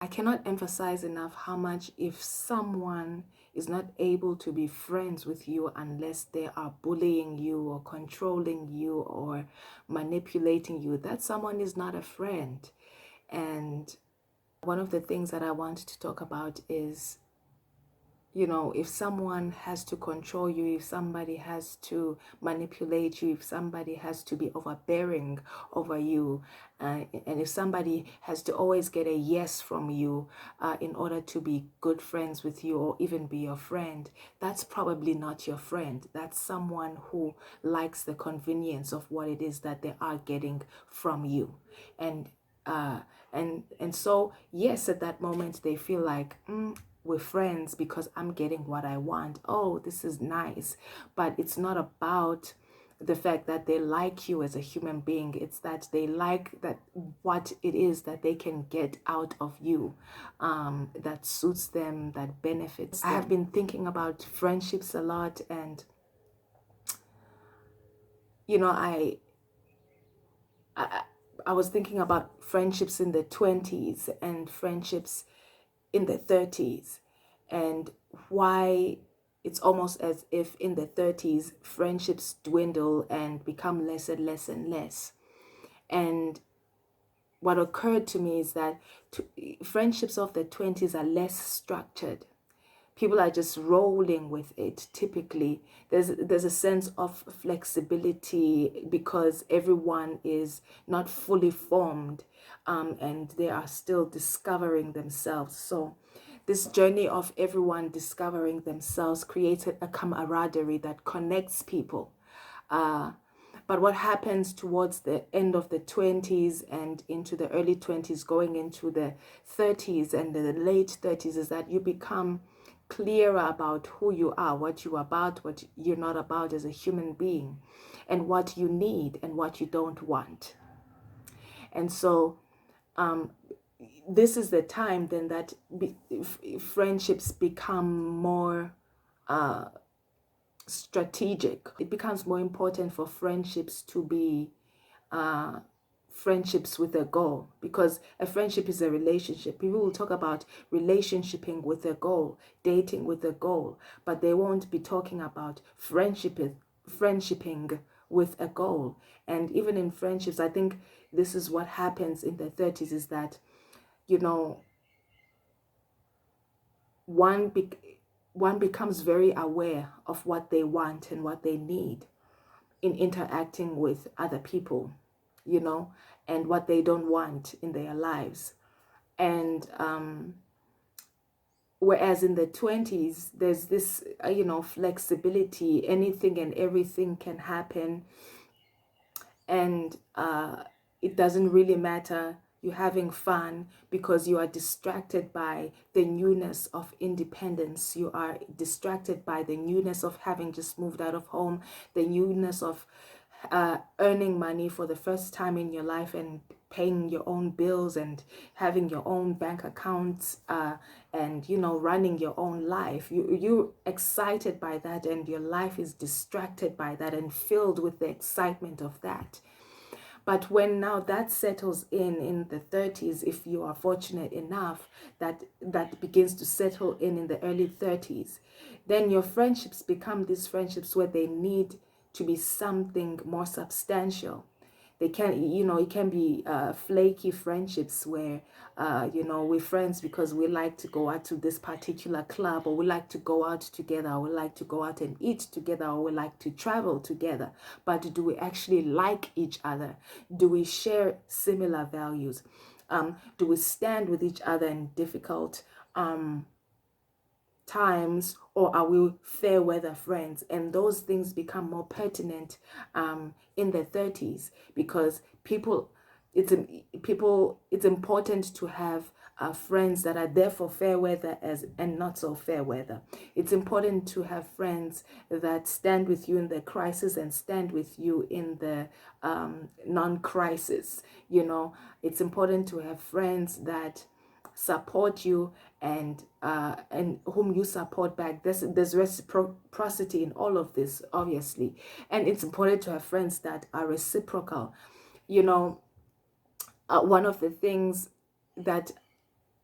I cannot emphasize enough how much, if someone is not able to be friends with you unless they are bullying you or controlling you or manipulating you, that someone is not a friend. And one of the things that I want to talk about is, you know, if someone has to control you, if somebody has to manipulate you, if somebody has to be overbearing over you, and if somebody has to always get a yes from you in order to be good friends with you or even be your friend, that's probably not your friend. That's someone who likes the convenience of what it is that they are getting from you. And so yes, at that moment they feel like, we're friends because I'm getting what I want. Oh, this is nice. But it's not about the fact that they like you as a human being. It's that they like that what it is that they can get out of you, that suits them, that benefits them. I have been thinking about friendships a lot, and you know, I was thinking about friendships in the 20s and friendships in the 30s, and why it's almost as if in the 30s friendships dwindle and become less and less and less. And what occurred to me is that friendships of the 20s are less structured. People are just rolling with it. Typically there's a sense of flexibility because everyone is not fully formed, and they are still discovering themselves. So this journey of everyone discovering themselves created a camaraderie that connects people. But what happens towards the end of the 20s and into the early 20s, going into the 30s and the late 30s, is that you become clearer about who you are, what you're about, what you're not about as a human being, and what you need and what you don't want. And so this is the time then that friendships become more strategic. It becomes more important for friendships to be friendships with a goal, because a friendship is a relationship. People will talk about relationshiping with a goal, dating with a goal, but they won't be talking about friendshiping with a goal. And even in friendships, I think this is what happens in the 30s, is that, you know, one becomes very aware of what they want and what they need in interacting with other people, you know, and what they don't want in their lives. And whereas in the 20s, there's this, you know, flexibility. Anything and everything can happen. And it doesn't really matter. You're having fun because you are distracted by the newness of independence. You are distracted by the newness of having just moved out of home, the newness of earning money for the first time in your life and paying your own bills and having your own bank accounts, and, you know, running your own life. You're excited by that, and your life is distracted by that and filled with the excitement of that. But when now that settles in the 30s, if you are fortunate enough that that begins to settle in the early 30s, then your friendships become these friendships where they need to be something more substantial. They can, you know, it can be flaky friendships where, you know, we're friends because we like to go out to this particular club, or we like to go out together, or we like to go out and eat together, or we like to travel together. But do we actually like each other? Do we share similar values? Do we stand with each other in difficult times, or are we fair weather friends? And those things become more pertinent in the 30s, because it's important to have friends that are there for fair weather and not so fair weather. It's important to have friends that stand with you in the crisis and stand with you in the non-crisis. You know, it's important to have friends that support you and whom you support back. There's reciprocity in all of this, obviously, and it's important to have friends that are reciprocal. You know, one of the things that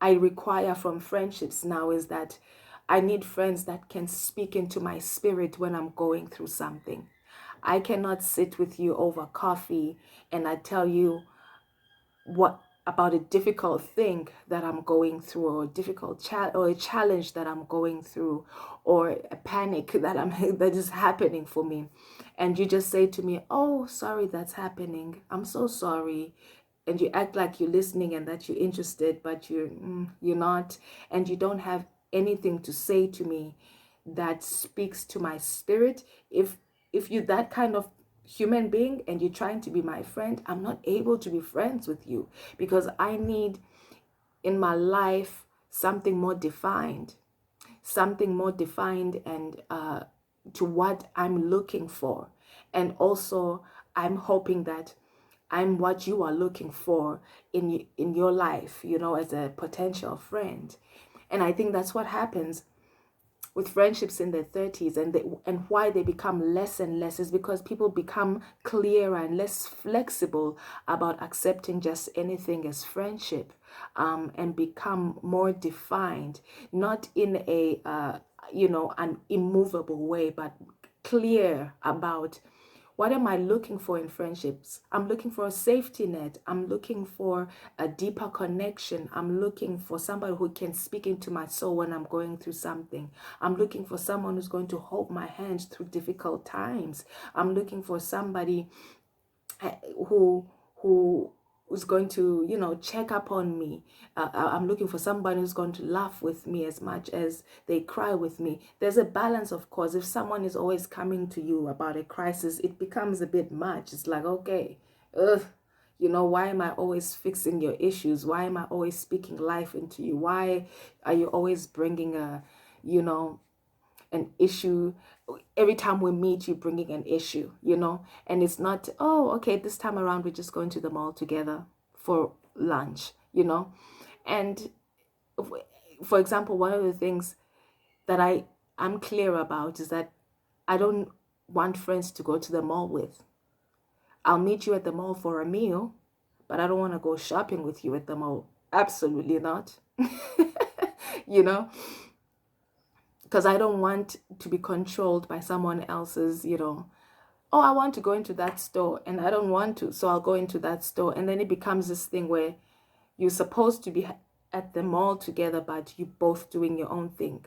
I require from friendships now is that I need friends that can speak into my spirit when I'm going through something. I cannot sit with you over coffee and I tell you what about a difficult thing that I'm going through, or a difficult or a challenge that I'm going through, or a panic that that is happening for me, and you just say to me, "Oh, sorry, that's happening. I'm so sorry." And you act like you're listening and that you're interested, but you're not, and you don't have anything to say to me that speaks to my spirit. If you're that kind of human being and you're trying to be my friend, I'm not able to be friends with you, because I need in my life something more defined, and to what I'm looking for. And also, I'm hoping that I'm what you are looking for in your life, as a potential friend. And I think that's what happens with friendships in their 30s, and why they become less and less is because people become clearer and less flexible about accepting just anything as friendship, and become more defined, not in a an immovable way, but clear about what am I looking for in friendships? I'm looking for a safety net. I'm looking for a deeper connection. I'm looking for somebody who can speak into my soul when I'm going through something. I'm looking for someone who's going to hold my hand through difficult times. I'm looking for somebody who who's going to check up on me. I'm looking for somebody who's going to laugh with me as much as they cry with me. There's a balance, of course. If someone is always coming to you about a crisis, it becomes a bit much. It's like, okay, why am I always fixing your issues? Why am I always speaking life into you? Why are you always bringing an issue? Every time we meet, you bringing an issue, and it's not, oh, okay, this time around we're just going to the mall together for lunch, and for example, one of the things that I'm clear about is that I don't want friends to go to the mall with. I'll meet you at the mall for a meal, but I don't want to go shopping with you at the mall. Absolutely not. you know because I don't want to be controlled by someone else's, oh, I want to go into that store and I don't want to, so I'll go into that store. And then it becomes this thing where you're supposed to be at the mall together, but you both doing your own thing.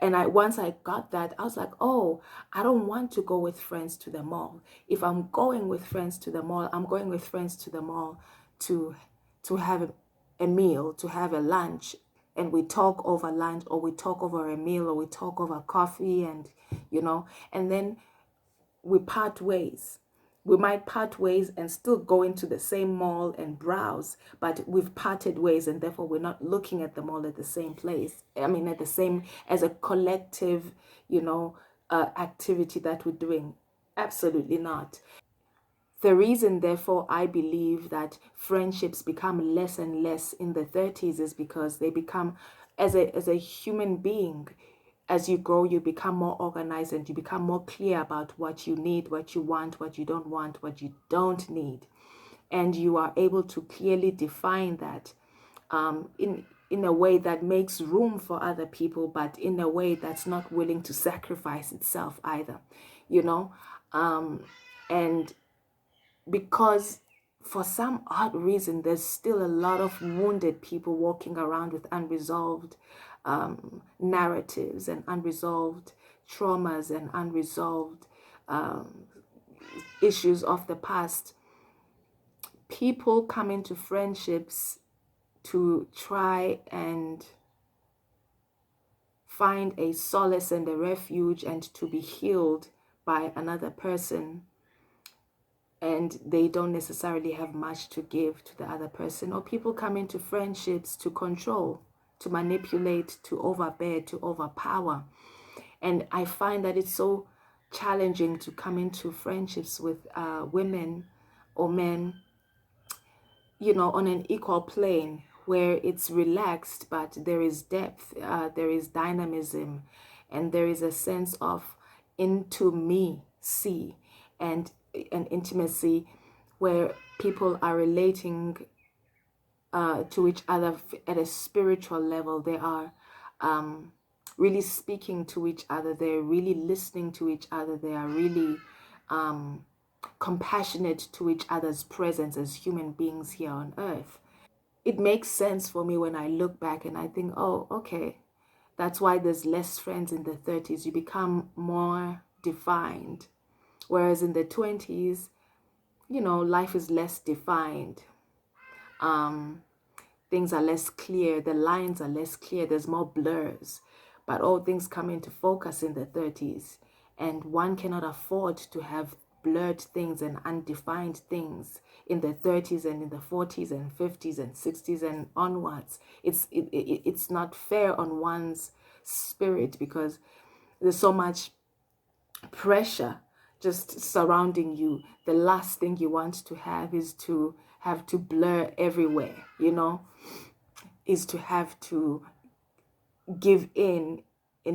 And once I got that, I was like, oh, I don't want to go with friends to the mall. If I'm going with friends to the mall, I'm going with friends to the mall to have a meal, to have a lunch, and we talk over lunch, or we talk over a meal, or we talk over coffee, and and then we part ways. We might part ways and still go into the same mall and browse, but we've parted ways, and therefore we're not looking at the mall at the same place. I mean, at the same, as a collective, activity that we're doing. Absolutely not. The reason, therefore, I believe that friendships become less and less in the 30s is because they become, as a human being, as you grow, you become more organized and you become more clear about what you need, what you want, what you don't want, what you don't need. And you are able to clearly define that, in a way that makes room for other people, but in a way that's not willing to sacrifice itself either, you know? And because for some odd reason, there's still a lot of wounded people walking around with unresolved narratives and unresolved traumas and unresolved issues of the past. People come into friendships to try and find a solace and a refuge and to be healed by another person, and they don't necessarily have much to give to the other person. Or people come into friendships to control, to manipulate, to overbear, to overpower. And I find that it's so challenging to come into friendships with women or men, on an equal plane, where it's relaxed, but there is depth, there is dynamism, and there is a sense of intimacy and intimacy, where people are relating to each other at a spiritual level. They are really speaking to each other. They're really listening to each other. They are really compassionate to each other's presence as human beings here on earth. It makes sense for me when I look back and I think, oh, okay, that's why there's less friends in the 30s. You become more defined. Whereas in the 20s, life is less defined. Things are less clear. The lines are less clear. There's more blurs. But all things come into focus in the 30s. And one cannot afford to have blurred things and undefined things in the 30s and in the 40s and 50s and 60s and onwards. It's not fair on one's spirit, because there's so much pressure just surrounding you. The last thing you want to have is to have to blur everywhere, is to have to give in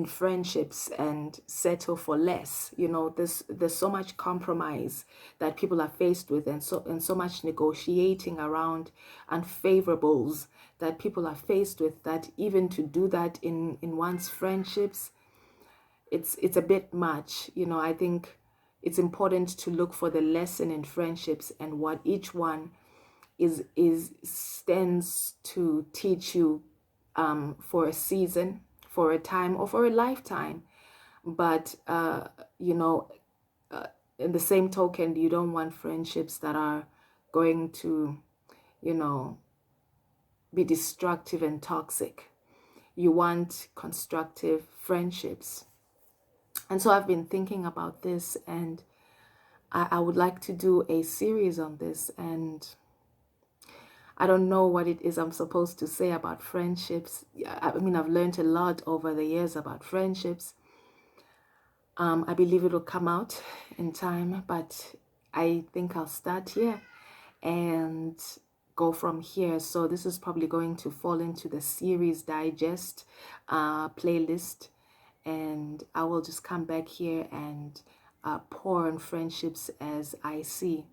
friendships and settle for less. There's so much compromise that people are faced with, and so much negotiating around unfavorables that people are faced with, that even to do that in one's friendships, it's a bit much. I think it's important to look for the lesson in friendships and what each one is stands to teach you, for a season, for a time, or for a lifetime. But in the same token, you don't want friendships that are going to be destructive and toxic. You want constructive friendships. And so I've been thinking about this, and I would like to do a series on this. And I don't know what it is I'm supposed to say about friendships. I mean, I've learned a lot over the years about friendships. I believe it will come out in time, but I think I'll start here and go from here. So this is probably going to fall into the series digest playlist, and I will just come back here and pour on friendships as I see,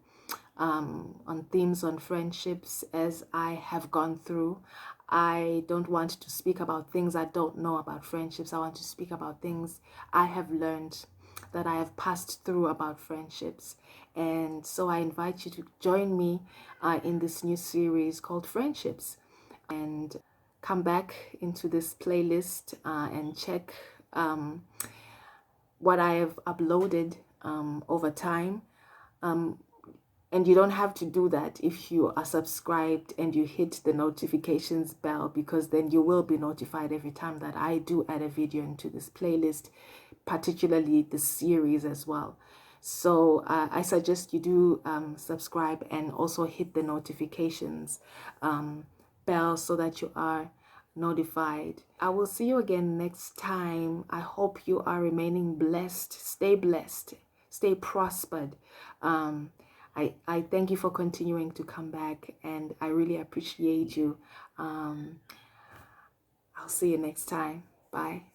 on themes on friendships as I have gone through. I don't want to speak about things I don't know about friendships. I want to speak about things I have learned, that I have passed through about friendships. And so I invite you to join me in this new series called Friendships, and come back into this playlist and check what I have uploaded over time. And you don't have to do that if you are subscribed and you hit the notifications bell, because then you will be notified every time that I do add a video into this playlist, particularly the series as well. So I suggest you do subscribe and also hit the notifications bell so that you are notified. I will see you again next time. I hope you are remaining blessed. Stay blessed. Stay prospered. I thank you for continuing to come back, and I really appreciate you. I'll see you next time. Bye.